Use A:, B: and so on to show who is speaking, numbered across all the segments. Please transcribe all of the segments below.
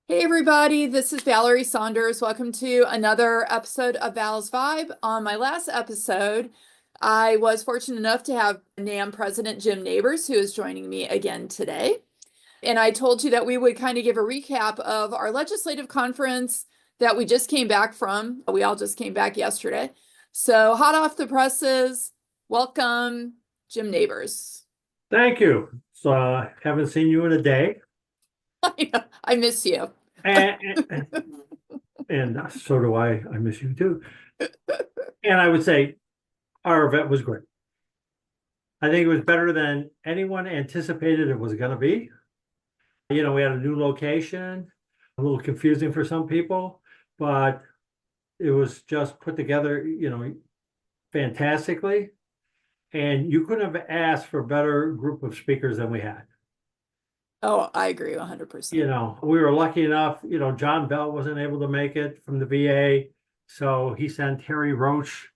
A: Hey everybody, this is Valerie Saunders. Welcome to another episode of Val's Vibe. On my last episode, I was fortunate enough to have NAMB President Jim Nabors, who is joining me again today. And I told you that we would kind of give a recap of our legislative conference that we just came back from. We all just came back yesterday. So hot off the presses, welcome, Jim Nabors.
B: Thank you. So haven't seen you in a day,
A: I miss you.
B: and, and so do I. I miss you too. And I would say our event was great. I think it was better than anyone anticipated it was going to be. We had a new location, a little confusing for some people, but it was just put together, fantastically. And you couldn't have asked for a better group of speakers than we had.
A: Oh, I agree 100%.
B: We were lucky enough, John Bell wasn't able to make it from the VA. So he sent Terry Roach,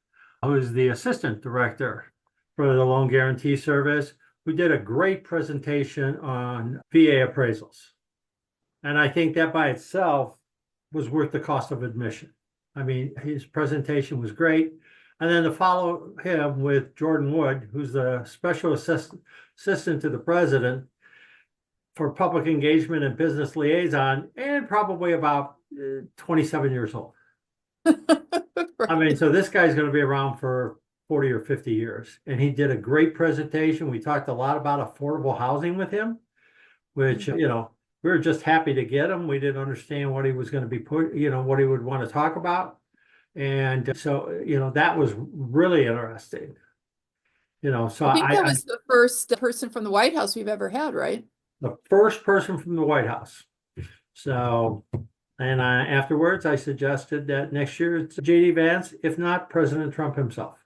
B: who is the assistant director for the loan guarantee service, who did a great presentation on VA appraisals. And I think that by itself was worth the cost of admission. I mean, his presentation was great. And then to follow him with Jordan Wood, who's the special assistant to the president for public engagement and business liaison, and probably about 27 years old. I mean, so this guy's going to be around for 40 or 50 years. And he did a great presentation. We talked a lot about affordable housing with him, which, we were just happy to get him. We didn't understand what he was going to be what he would want to talk about. And so, that was really interesting. So
A: I think that was the first person from the White House we've ever had, right?
B: The first person from the White House. So, and afterwards, I suggested that next year it's J.D. Vance, if not President Trump himself.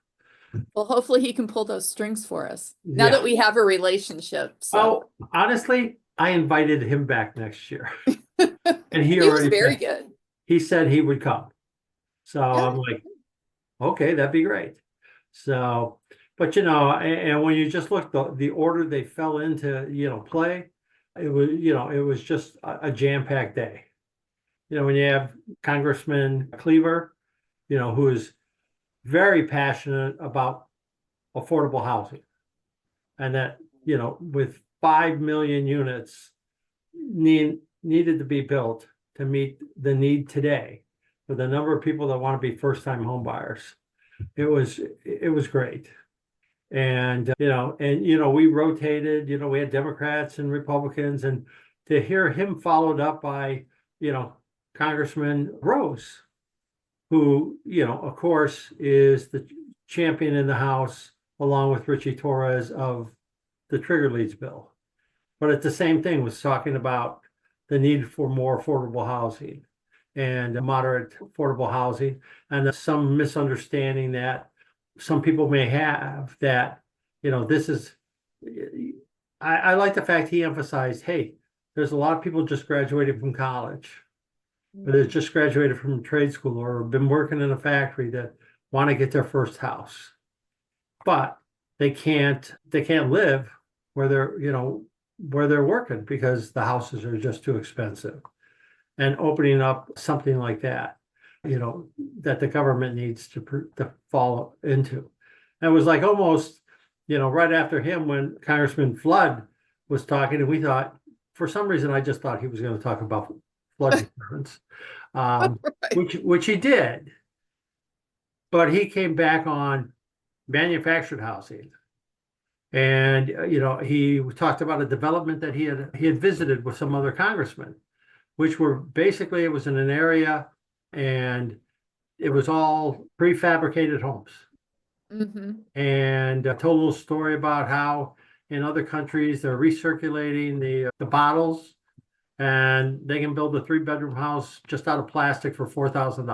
A: Well, hopefully he can pull those strings for us now that we have a relationship.
B: So. Oh, honestly, I invited him back next year. And
A: he was very good.
B: He said he would come. So yeah. I'm like, okay, that'd be great. So, but and when you just look the order they fell into, play, it was just a jam-packed day. When you have Congressman Cleaver, who is very passionate about affordable housing, and that, with 5 million units needed to be built to meet the need today for the number of people that want to be first-time home buyers. It was great. And, we rotated, we had Democrats and Republicans, and to hear him followed up by, Congressman Rose, who, of course, is the champion in the House, along with Richie Torres, of the Trigger Leads bill. But at the same thing was talking about the need for more affordable housing and moderate affordable housing, and some misunderstanding that some people may have that, this is, I like the fact he emphasized, hey, there's a lot of people just graduated from college, or they just graduated from trade school, or been working in a factory that want to get their first house, but they can't live where they're working because the houses are just too expensive. And opening up something like that, that the government needs to follow into. And it was like almost, right after him when Congressman Flood was talking, and we thought, for some reason, I just thought he was going to talk about flood insurance, right. which he did. But he came back on manufactured housing. And, he talked about a development that he had visited with some other congressmen, which were basically, it was in an area and it was all prefabricated homes. Mm-hmm. And told a little story about how in other countries they're recirculating the bottles, and they can build a 3-bedroom house just out of plastic for $4,000.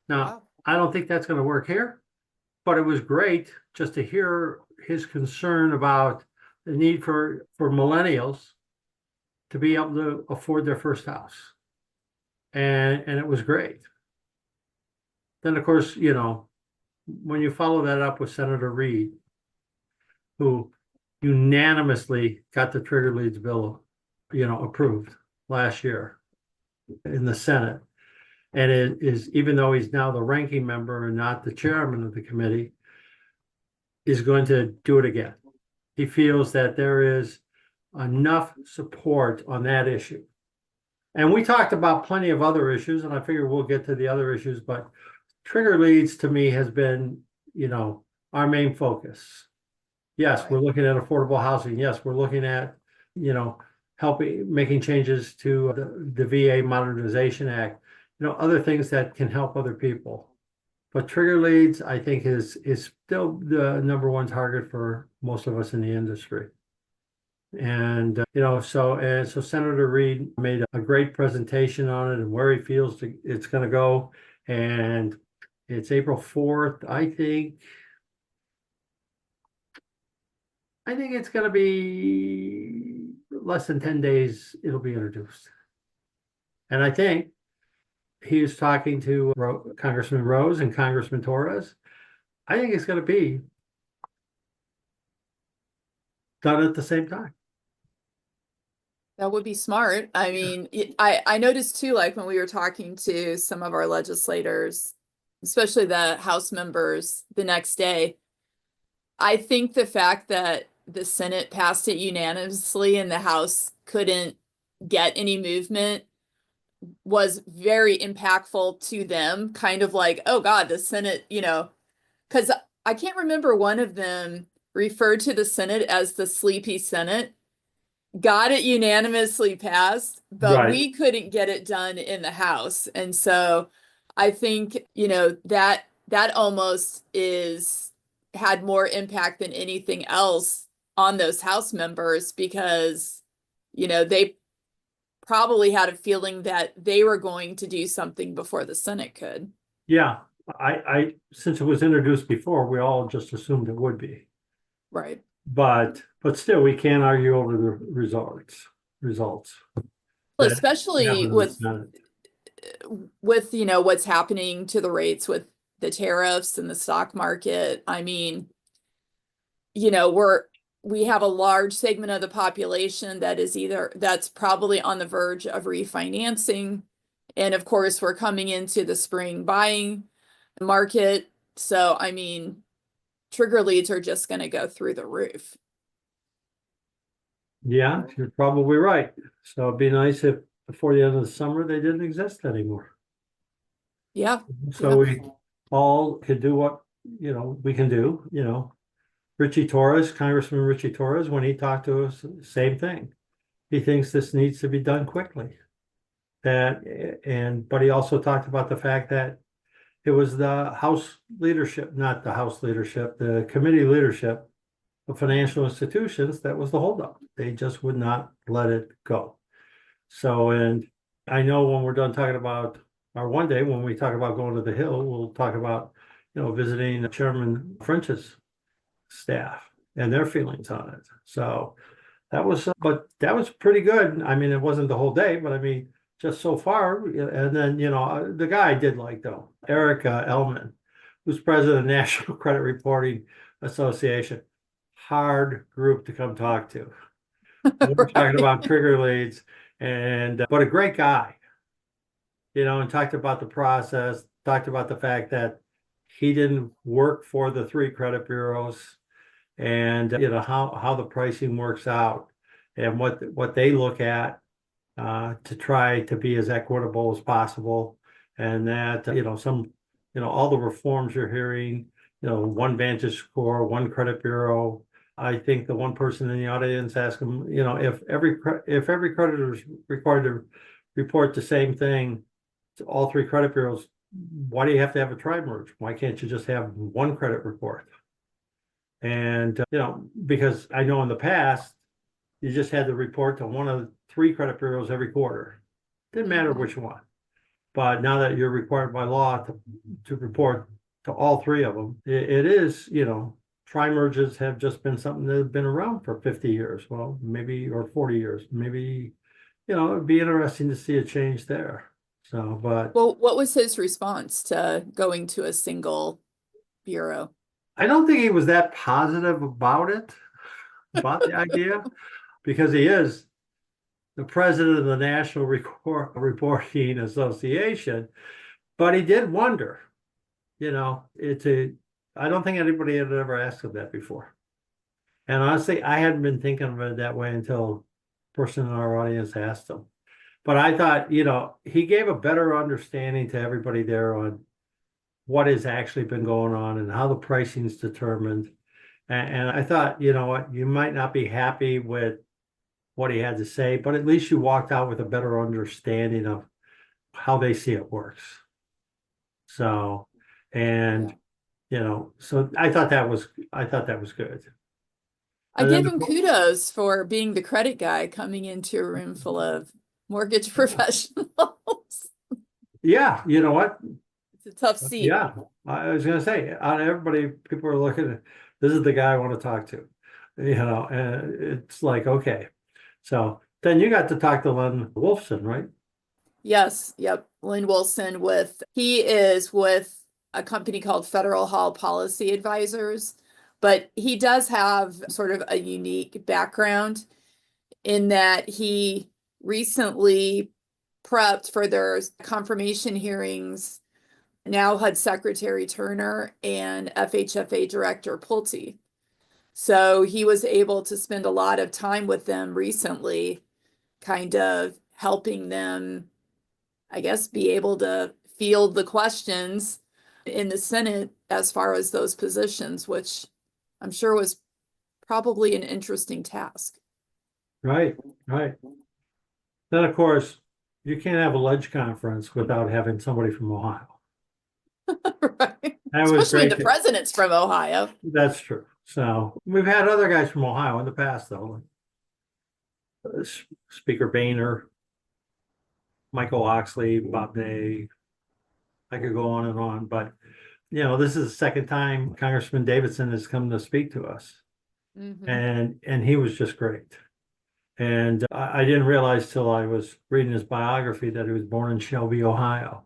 B: Now, wow. I don't think that's going to work here, but it was great just to hear his concern about the need for millennials to be able to afford their first house. And it was great. Then, of course, when you follow that up with Senator Reid, who unanimously got the Trigger Leads bill, approved last year. in the Senate. And it is, even though he's now the ranking member and not the chairman of the committee, is going to do it again. He feels that there is enough support on that issue. And we talked about plenty of other issues, and I figure we'll get to the other issues, but trigger leads to me has been, our main focus. Yes, we're looking at affordable housing. Yes, we're looking at, making changes to the VA Modernization Act, other things that can help other people. But trigger leads, I think, is still the number one target for most of us in the industry. And, so Senator Reed made a great presentation on it and where he feels it's going to go. And it's April 4th. I think it's going to be less than 10 days. It'll be introduced. And I think he was talking to Congressman Rose and Congressman Torres. I think it's going to be done at the same time.
A: That would be smart. I mean, I noticed too, like when we were talking to some of our legislators, especially the House members the next day, I think the fact that the Senate passed it unanimously and the House couldn't get any movement was very impactful to them. Kind of like, oh God, the Senate, because I can't remember, one of them referred to the Senate as the sleepy Senate. Got it unanimously passed, but we couldn't get it done in the House. And so I think, that almost had more impact than anything else on those House members, because, they probably had a feeling that they were going to do something before the Senate could.
B: Yeah, I since it was introduced before, we all just assumed it would be.
A: Right.
B: But still, we can't argue over the results.
A: Well, especially with what's happening to the rates with the tariffs and the stock market. I mean, we have a large segment of the population that's probably on the verge of refinancing. And of course, we're coming into the spring buying market. So, I mean, trigger leads are just going to go through the roof.
B: Yeah, you're probably right. So it'd be nice if before the end of the summer, they didn't exist anymore.
A: Yeah.
B: So we all could do what, we can do, Congressman Richie Torres, when he talked to us, same thing. He thinks this needs to be done quickly. But he also talked about the fact that it was the House leadership, not the House leadership, the committee leadership of financial institutions that was the holdup. They just would not let it go. So, and I know when we're done talking about, or one day when we talk about going to the Hill, we'll talk about, visiting Chairman French's staff and their feelings on it. So that was pretty good. I mean, it wasn't the whole day, but I mean, just so far. And then, the guy I did like, though, Eric Elman, who's president of the National Credit Reporting Association. Hard group to come talk to. We're talking about trigger leads, but a great guy, and talked about the process, talked about the fact that he didn't work for the three credit bureaus, and how the pricing works out and what they look at to try to be as equitable as possible, and that all the reforms you're hearing, one Vantage score, one credit bureau. I think the one person in the audience asked him, if every creditor is required to report the same thing to all three credit bureaus, why do you have to have a tri-merge? Why can't you just have one credit report? And because I know in the past you just had to report to one of the three credit bureaus every quarter. Didn't matter which one. But now that you're required by law to report to all three of them, it is, tri-merges have just been something that have been around for 50 years. Well, maybe, or 40 years. Maybe, it'd be interesting to see a change there. So, but.
A: Well, what was his response to going to a single bureau?
B: I don't think he was that positive about it, about the idea, because he is the president of the National Reporting Association, but he did wonder, I don't think anybody had ever asked him that before. And honestly, I hadn't been thinking of it that way until a person in our audience asked him. But I thought, he gave a better understanding to everybody there on what has actually been going on and how the pricing is determined. And I thought, you know what, you might not be happy with what he had to say, but at least you walked out with a better understanding of how they see it works. So, and so I thought that was good.
A: I give him kudos for being the credit guy coming into a room full of mortgage professionals.
B: Yeah, you know what?
A: It's a tough seat.
B: Yeah, I was going to say, on everybody, people are looking at, this is the guy I want to talk to, and it's like, okay. So then you got to talk to Len Wolfson, right?
A: Yes, yep. Lynn Wilson he is with a company called Federal Hall Policy Advisors, but he does have sort of a unique background in that he recently prepped for their confirmation hearings, now HUD Secretary Turner and FHFA Director Pulte. So he was able to spend a lot of time with them recently, kind of helping them, I guess, be able to field the questions in the Senate as far as those positions, which I'm sure was probably an interesting task.
B: Right, right. Then, of course, you can't have a ledge conference without having somebody from Ohio.
A: Right.
B: That was
A: Especially
B: great.
A: the president's from Ohio.
B: That's true. So we've had other guys from Ohio in the past, though. Speaker Boehner, Michael Oxley, Bob Ney. I could go on and on, but this is the second time Congressman Davidson has come to speak to us, and he was just great. And I didn't realize till I was reading his biography that he was born in Shelby, Ohio,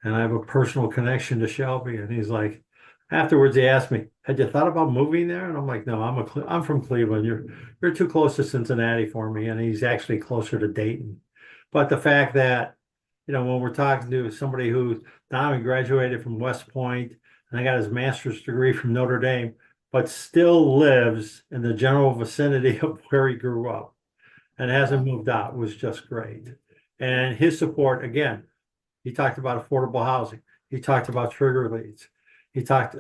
B: and I have a personal connection to Shelby. And he's like, afterwards, he asked me, "Had you thought about moving there?" And I'm like, "No, I'm from Cleveland. You're too close to Cincinnati for me." And he's actually closer to Dayton. But the fact that when we're talking to somebody who not only graduated from West Point and got his master's degree from Notre Dame, but still lives in the general vicinity of where he grew up and hasn't moved out, was just great. And his support, again, he talked about affordable housing. He talked about trigger leads. He talked,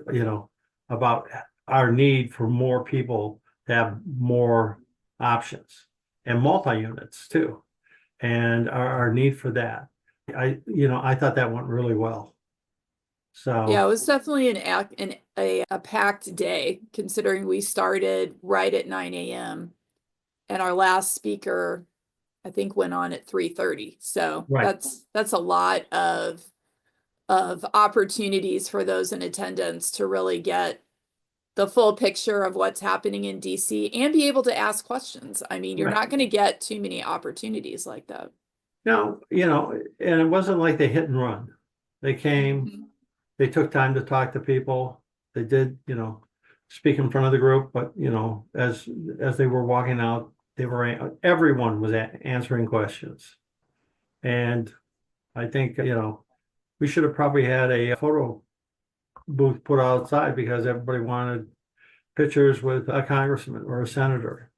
B: about our need for more people to have more options and multi-units too, and our need for that. I thought that went really well. So
A: yeah, it was definitely a packed day, considering we started right at 9 a.m. and our last speaker, I think, went on at 3:30. So
B: right.
A: that's a lot of opportunities for those in attendance to really get the full picture of what's happening in DC and be able to ask questions. I mean, you're not going to get too many opportunities like that.
B: No, and it wasn't like they hit and run. They came, they took time to talk to people. They did, speak in front of the group, but as they were walking out, everyone was answering questions. And I think, we should have probably had a photo booth put outside because everybody wanted pictures with a congressman or a senator.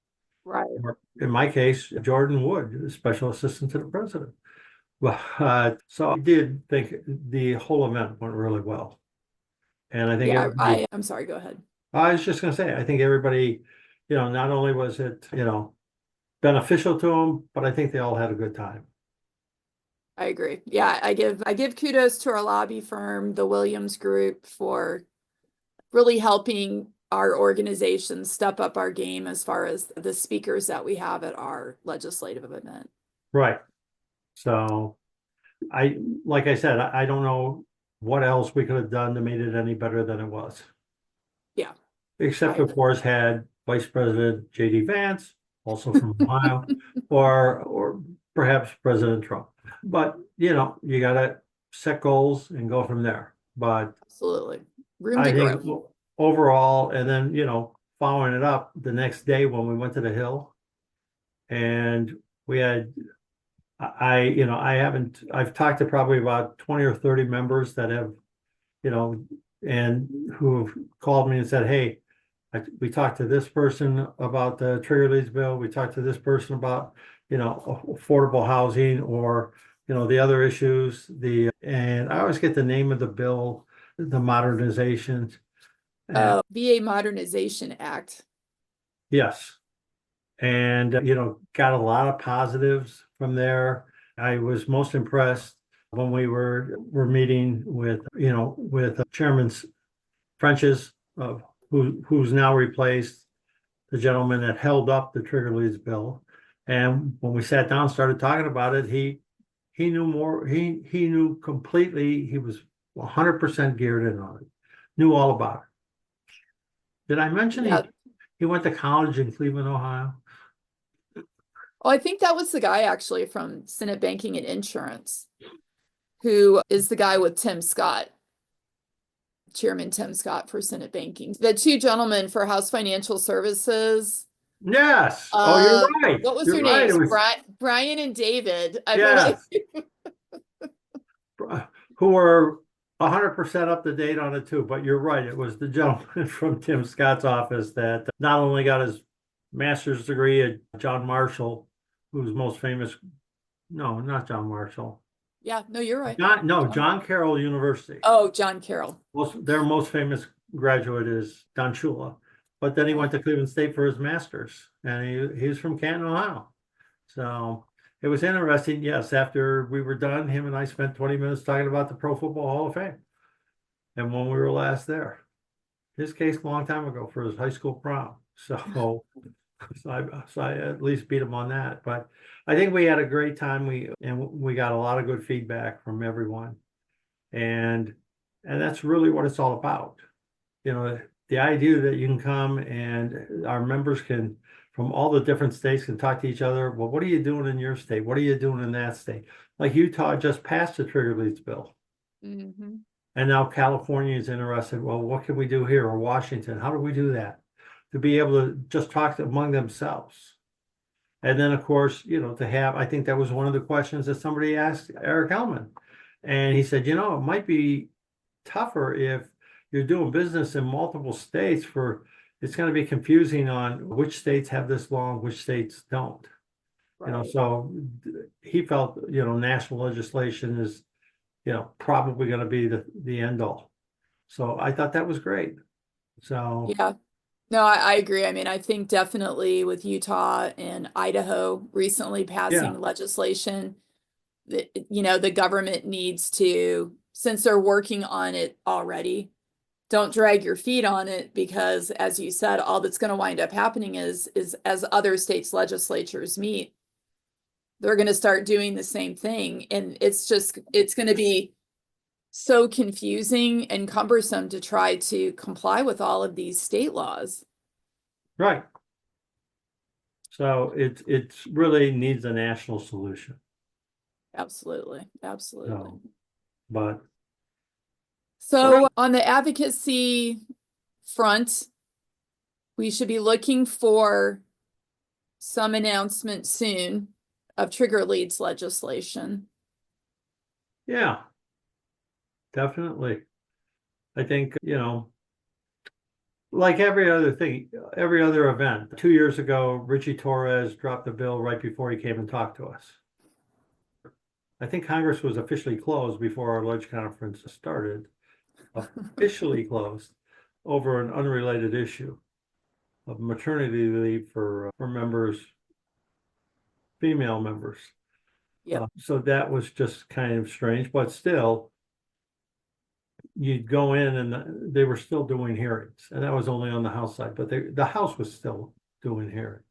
A: Right.
B: Or in my case, Jordan Wood, the special assistant to the president. Well, so I did think the whole event went really well. And I think
A: I'm sorry, go ahead.
B: I was just going to say, I think everybody, not only was it, beneficial to them, but I think they all had a good time.
A: I agree. Yeah, I give kudos to our lobby firm, the Williams Group, for really helping our organization step up our game as far as the speakers that we have at our legislative event.
B: Right. So like I said, I don't know what else we could have done to make it any better than it was.
A: Yeah.
B: Except, of course, had Vice President J.D. Vance, also from Ohio, or perhaps President Trump. But, you got to set goals and go from there. But
A: absolutely, room to grow.
B: Overall, and then, following it up the next day when we went to the Hill, and we had, I've talked to probably about 20 or 30 members that have, and who have called me and said, hey, we talked to this person about the trigger leads bill. We talked to this person about, affordable housing or, the other issues, and I always get the name of the bill, the modernization.
A: VA Modernization Act.
B: Yes. And, got a lot of positives from there. I was most impressed when we were meeting with, with Chairman French's, who's now replaced the gentleman that held up the trigger leads bill. And when we sat down, started talking about it, he knew more, he knew completely, he was 100% geared in on it, knew all about it. Did I mention he went to college in Cleveland, Ohio?
A: Oh, I think that was the guy actually from Senate Banking and Insurance, who is the guy with Tim Scott, Chairman Tim Scott for Senate Banking. The two gentlemen for House Financial Services.
B: Yes. Oh, you're right.
A: What was
B: You're
A: their
B: right.
A: names?
B: It was,
A: Brian and David.
B: yes. Who were 100% up to date on it too. But you're right. It was the gentleman from Tim Scott's office that not only got his master's degree at John Marshall, who's most famous. No, not John Marshall.
A: Yeah, no, you're right.
B: John Carroll University.
A: Oh, John Carroll.
B: Their most famous graduate is Don Shula. But then he went to Cleveland State for his master's, and he was from Canton, Ohio. So it was interesting. Yes, after we were done, him and I spent 20 minutes talking about the Pro Football Hall of Fame. And when we were last there, his case a long time ago for his high school prom. So I at least beat him on that. But I think we had a great time. We got a lot of good feedback from everyone. And that's really what it's all about. The idea that you can come and our members can, from all the different states, can talk to each other. Well, what are you doing in your state? What are you doing in that state? Like Utah just passed the trigger leads bill.
A: Mm-hmm.
B: And now California is interested. Well, what can we do here? Or Washington? How do we do that? To be able to just talk among themselves. And then, of course, to have, I think that was one of the questions that somebody asked Eric Hellman. And he said, it might be tougher if you're doing business in multiple states it's going to be confusing on which states have this law and which states don't.
A: Right.
B: So he felt, national legislation is, probably going to be the end all. So I thought that was great. So
A: yeah, no, I agree. I mean, I think definitely with Utah and Idaho recently passing legislation that, the government needs to, since they're working on it already, don't drag your feet on it, because as you said, all that's going to wind up happening is as other states' legislatures meet, they're going to start doing the same thing. And it's going to be so confusing and cumbersome to try to comply with all of these state laws.
B: Right. So it really needs a national solution.
A: Absolutely. Absolutely.
B: But
A: so on the advocacy front, we should be looking for some announcement soon of trigger leads legislation.
B: Yeah, definitely. I think, like every other thing, every other event, 2 years ago, Richie Torres dropped the bill right before he came and talked to us. I think Congress was officially closed before our ledge conference started, officially closed over an unrelated issue of maternity leave for members, female members.
A: Yeah.
B: So that was just kind of strange, but still, you'd go in and they were still doing hearings, and that was only on the House side, but the House was still doing hearings.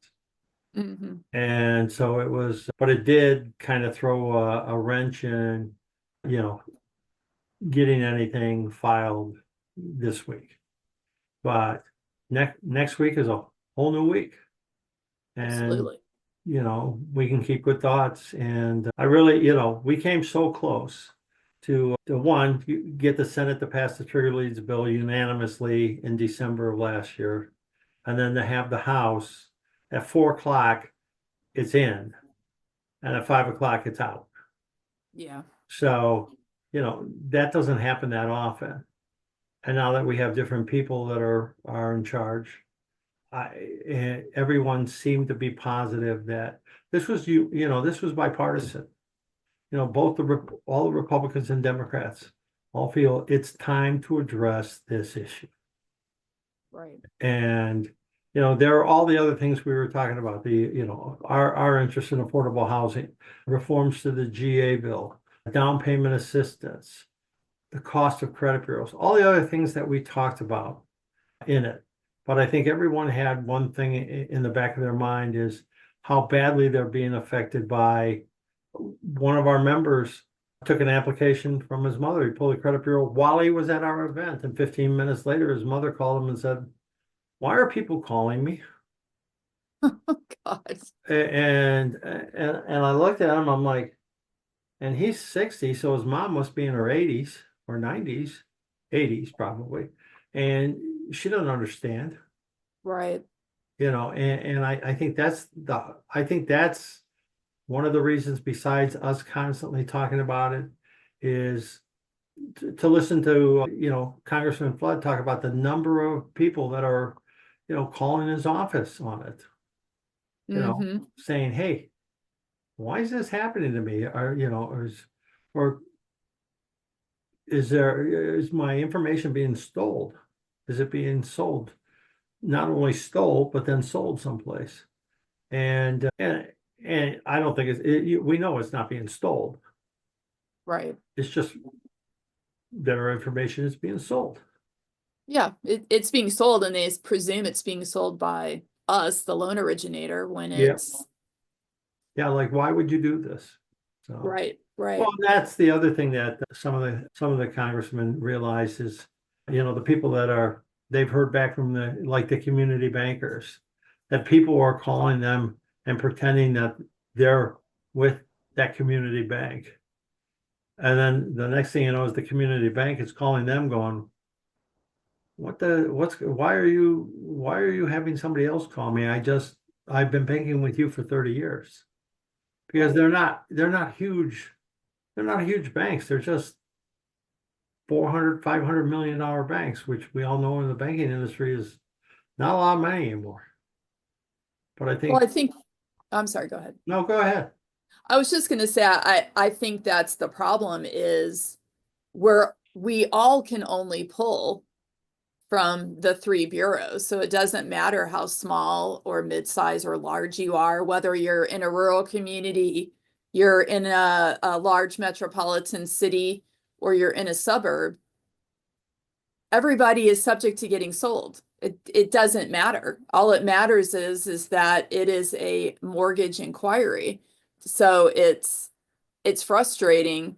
A: Mm-hmm.
B: And so it was, but it did kind of throw a wrench in, getting anything filed this week. But next week is a whole new week. And
A: absolutely.
B: We can keep good thoughts. And I really, we came so close to one, get the Senate to pass the trigger leads bill unanimously in December of last year. And then to have the House at 4 o'clock, it's in. and at 5 o'clock it's out.
A: Yeah.
B: So, that doesn't happen that often. And now that we have different people that are in charge, everyone seemed to be positive that this was this was bipartisan. Both all the Republicans and Democrats all feel it's time to address this issue.
A: Right.
B: And there are all the other things we were talking about, our interest in affordable housing, reforms to the GA bill, down payment assistance, the cost of credit bureaus, all the other things that we talked about in it. But I think everyone had one thing in the back of their mind is how badly they're being affected by one of our members took an application from his mother. He pulled a credit bureau while he was at our event. And 15 minutes later, his mother called him and said, "Why are people calling me?"
A: Oh, God.
B: And I looked at him, I'm like, and he's 60, so his mom must be in her 80s or 90s, 80s probably. And she doesn't understand.
A: Right.
B: And I think that's one of the reasons, besides us constantly talking about it, is to listen to, Congressman Flood talk about the number of people that are, calling his office on it, saying, "Hey, why is this happening to me?" Or is my information being stolen? Is it being sold? Not only stole, but then sold someplace. And I don't think we know it's not being stolen.
A: Right.
B: It's just that our information is being sold.
A: Yeah, it's being sold, and they presume it's being sold by us, the loan originator, when it's
B: Yeah, like, why would you do this? So
A: right.
B: well, that's the other thing that some of the congressmen realize is, the people that they've heard back from the community bankers, that people are calling them and pretending that they're with that community bank. And then the next thing you know is the community bank is calling them going, why are you having somebody else call me? I've been banking with you for 30 years. Because they're not huge banks. They're just 400, $500 million banks, which we all know in the banking industry is not a lot of money anymore. But
A: I'm sorry, go ahead.
B: No, go ahead.
A: I was just going to say, I think that's the problem is we all can only pull from the three bureaus. So it doesn't matter how small or mid-size or large you are, whether you're in a rural community, you're in a large metropolitan city, or you're in a suburb. Everybody is subject to getting sold. It doesn't matter. All it matters is that it is a mortgage inquiry. So it's frustrating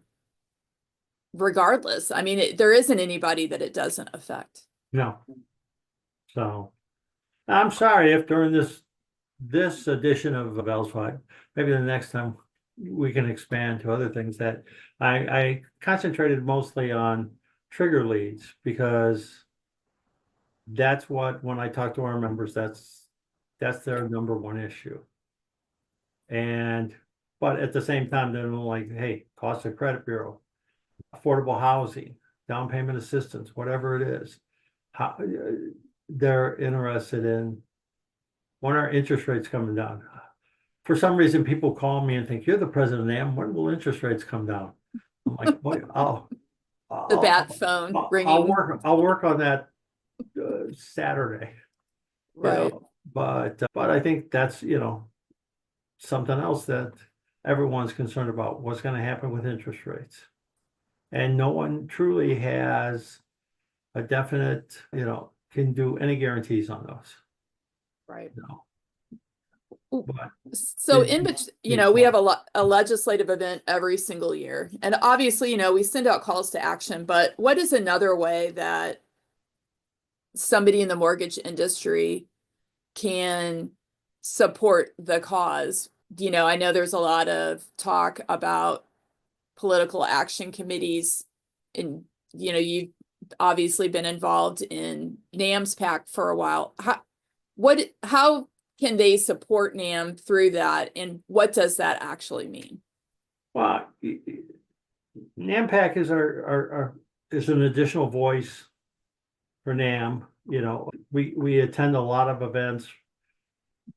A: regardless. I mean, there isn't anybody that it doesn't affect.
B: No. So I'm sorry if during this edition of Val's Five, maybe the next time we can expand to other things that I concentrated mostly on trigger leads, because that's what, when I talk to our members, that's their number one issue. But at the same time, they're like, hey, cost of credit bureau, affordable housing, down payment assistance, whatever it is, how they're interested in when are interest rates coming down. For some reason, people call me and think, "You're the president of NAMB. When will interest rates come down?" I'm like, "Boy,
A: The bat phone ringing.
B: I'll work on that Saturday."
A: Right.
B: But I think that's something else that everyone's concerned about: what's going to happen with interest rates, and no one truly has a definite, can do any guarantees on those.
A: Right.
B: No.
A: So we have a legislative event every single year. And obviously, we send out calls to action, but what is another way that somebody in the mortgage industry can support the cause? I know there's a lot of talk about political action committees, and you've obviously been involved in NAMB's PAC for a while. How can they support NAMB through that, and what does that actually mean?
B: Well, NAMPAC is is an additional voice for NAMB. You know, we attend a lot of events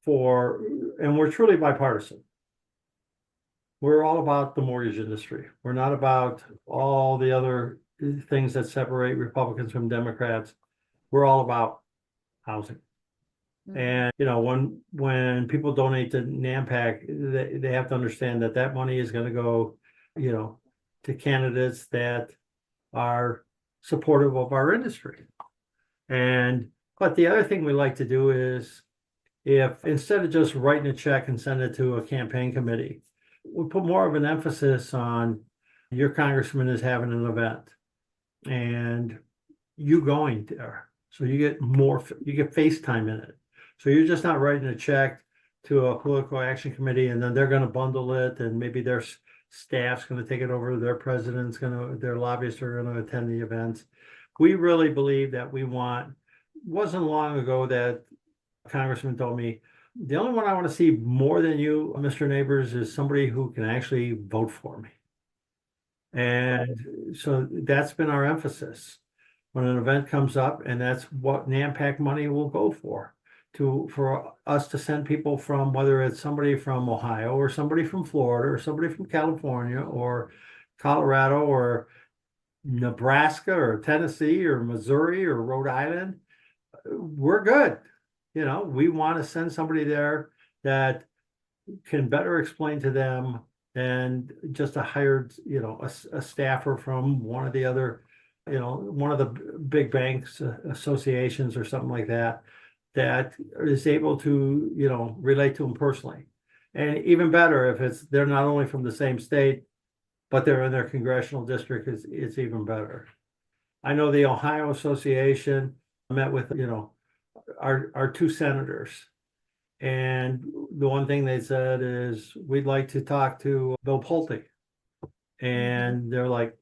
B: and we're truly bipartisan. We're all about the mortgage industry. We're not about all the other things that separate Republicans from Democrats. We're all about housing. And, you know, when people donate to NAMPAC, they have to understand that that money is going to go, you know, to candidates that are supportive of our industry. But the other thing we like to do is, if instead of just writing a check and send it to a campaign committee, we put more of an emphasis on your congressman is having an event and you going there. So you get FaceTime in it. So you're just not writing a check to a political action committee and then they're going to bundle it and maybe their staff's going to take it over, their their lobbyists are going to attend the events. We really believe that wasn't long ago that a congressman told me, the only one I want to see more than you, Mr. Nabors, is somebody who can actually vote for me. And so that's been our emphasis when an event comes up, and that's what NAMPAC money will go for us to send people from, whether it's somebody from Ohio or somebody from Florida or somebody from California or Colorado or Nebraska or Tennessee or Missouri or Rhode Island. We're good. You know, we want to send somebody there that can better explain to them than just a hired, you know, a staffer from one of the other, you know, one of the big banks, associations or something like that, that is able to, you know, relate to them personally. And even better, if they're not only from the same state, but they're in their congressional district, it's even better. I know the Ohio Association met with, you know, our two senators. And the one thing they said is, we'd like to talk to Bill Pulte. And they're like,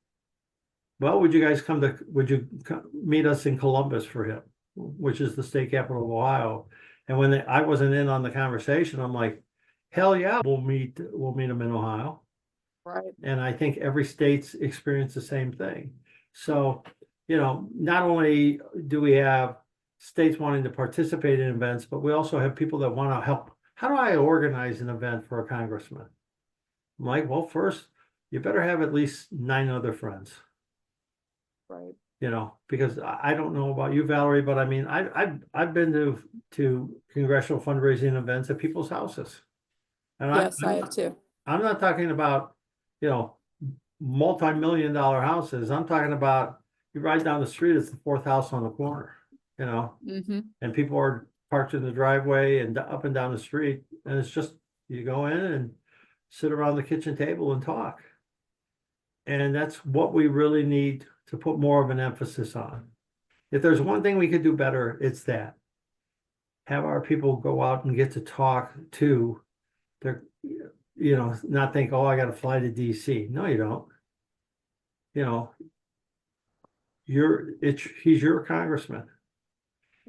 B: well, would you meet us in Columbus for him, which is the state capital of Ohio? And when I wasn't in on the conversation, I'm like, hell yeah, we'll meet him in Ohio.
A: Right.
B: And I think every state's experienced the same thing. So, you know, not only do we have states wanting to participate in events, but we also have people that want to help. How do I organize an event for a congressman? I'm like, well, first, you better have at least 9 other friends.
A: Right.
B: You know, because I don't know about you, Valerie, but I mean, I've been to congressional fundraising events at people's houses. And
A: yes, I have too.
B: I'm not talking about, you know, multi-million-dollar houses. I'm talking about, you ride down the street, it's the 4th house on the corner, you know, and people are parked in the driveway and up and down the street. And it's just, you go in and sit around the kitchen table and talk. And that's what we really need to put more of an emphasis on. If there's one thing we could do better, it's that. Have our people go out and get to talk to their, you know, not think, oh, I got to fly to DC. No, you don't. You know, he's your congressman.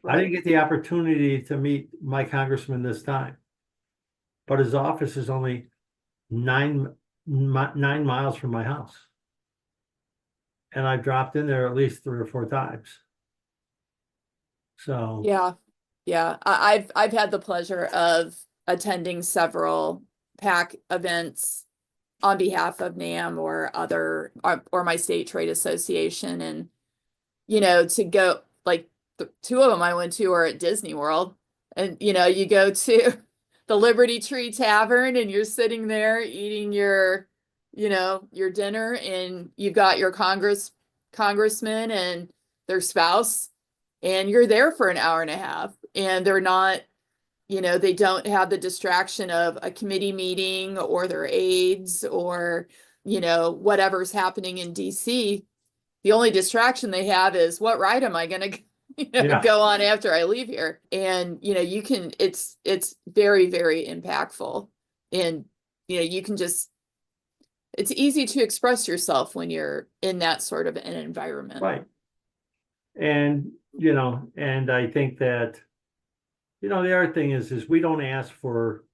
B: Right. I didn't get the opportunity to meet my congressman this time, but his office is only 9 miles from my house. And I've dropped in there at least 3 or 4 times. So
A: yeah, I've had the pleasure of attending several PAC events on behalf of NAMB or my state trade association, and you know, to go, like, the 2 of them I went to are at Disney World, and you know, you go to the Liberty Tree Tavern and you're sitting there eating your, you know, your dinner, and you've got your congressman and their spouse, and you're there for an hour and a half, and they're not, you know, they don't have the distraction of a committee meeting or their aides or, you know, whatever's happening in DC. The only distraction they have is, what ride am I going to go on after I leave here? And, you know, it's very, very impactful. And, you know, you can just, it's easy to express yourself when you're in that sort of an environment.
B: Right. And, you know, and I think that the other thing is we don't ask for,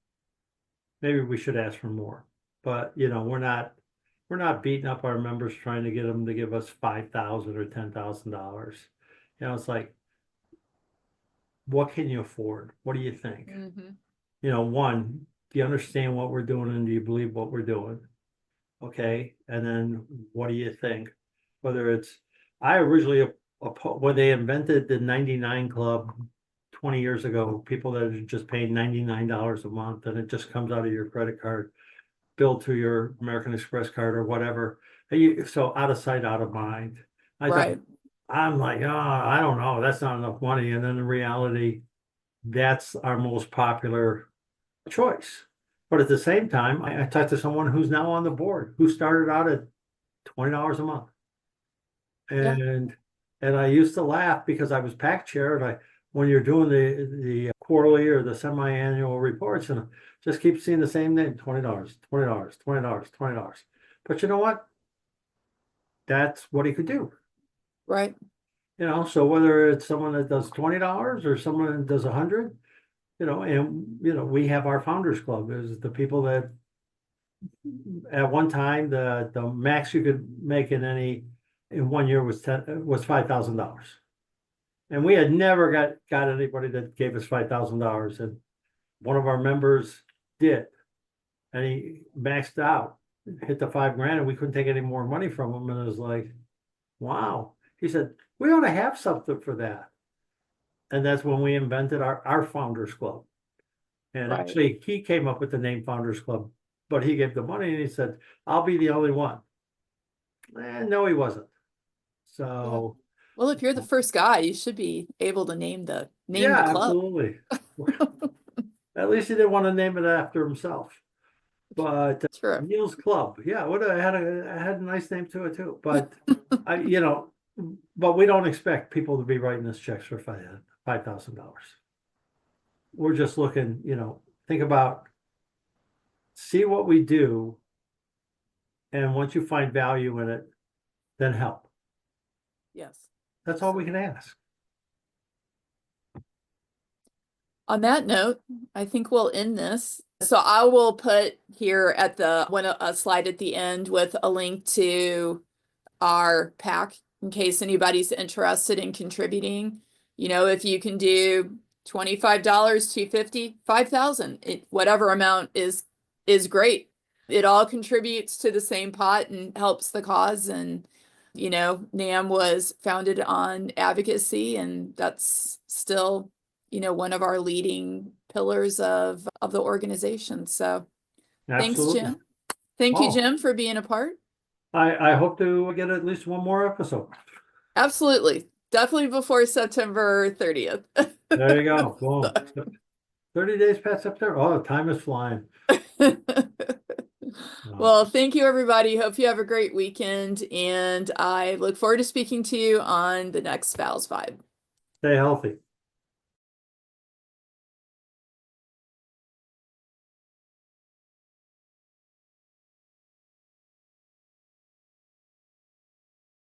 B: maybe we should ask for more, but we're not beating up our members trying to get them to give us $5,000 or $10,000. It's like, what can you afford? What do you think? One, do you understand what we're doing and do you believe what we're doing? Okay. And then what do you think? Whether it's, I originally, when they invented the 99 Club 20 years ago, people that are just paying $99 a month and it just comes out of your credit card, billed to your American Express card or whatever. So out of sight, out of mind.
A: Right.
B: I'm like, oh, I don't know, that's not enough money. And then in reality, that's our most popular choice. But at the same time, I talked to someone who's now on the board who started out at $20 a month. And I used to laugh because I was pack chair and when you're doing the quarterly or the semi-annual reports and I just keep seeing the same name, $20, $20, $20, $20. But you know what? That's what he could do.
A: Right.
B: So whether it's someone that does $20 or someone that does 100, and we have our Founders Club is the people that at one time the max you could make in 1 year was $5,000. And we had never got anybody that gave us $5,000. And one of our members did. And he maxed out, hit the $5,000, and we couldn't take any more money from him. And it was like, wow. He said, we ought to have something for that. And that's when we invented our Founders Club. And
A: Right.
B: actually, he came up with the name Founders Club, but he gave the money and he said, I'll be the only one. And no, he wasn't. So,
A: well, if you're the first guy, you should be able to name the
B: yeah,
A: club.
B: absolutely. At least he didn't want to name it after himself. But
A: Sure.
B: Neil's Club, yeah, I had a nice name to it too. But but we don't expect people to be writing us checks for $5,000. We're just looking, think about, see what we do, and once you find value in it, then help.
A: Yes.
B: That's all we can ask.
A: On that note, I think we'll end this. So I will put here at a slide at the end with a link to our PAC in case anybody's interested in contributing. If you can do $25, $250, $5,000, whatever amount is great. It all contributes to the same pot and helps the cause. And NAMB was founded on advocacy, and that's still one of our leading pillars of the organization. So
B: Absolutely.
A: Thanks, Jim. Thank you, Jim, for being a part.
B: I hope to get at least one more episode.
A: Absolutely. Definitely before September 30th.
B: There you go. Boom. 30 days past September. Oh, time is flying.
A: Well, thank you, everybody. Hope you have a great weekend. And I look forward to speaking to you on the next VALS Vibe.
B: Stay healthy.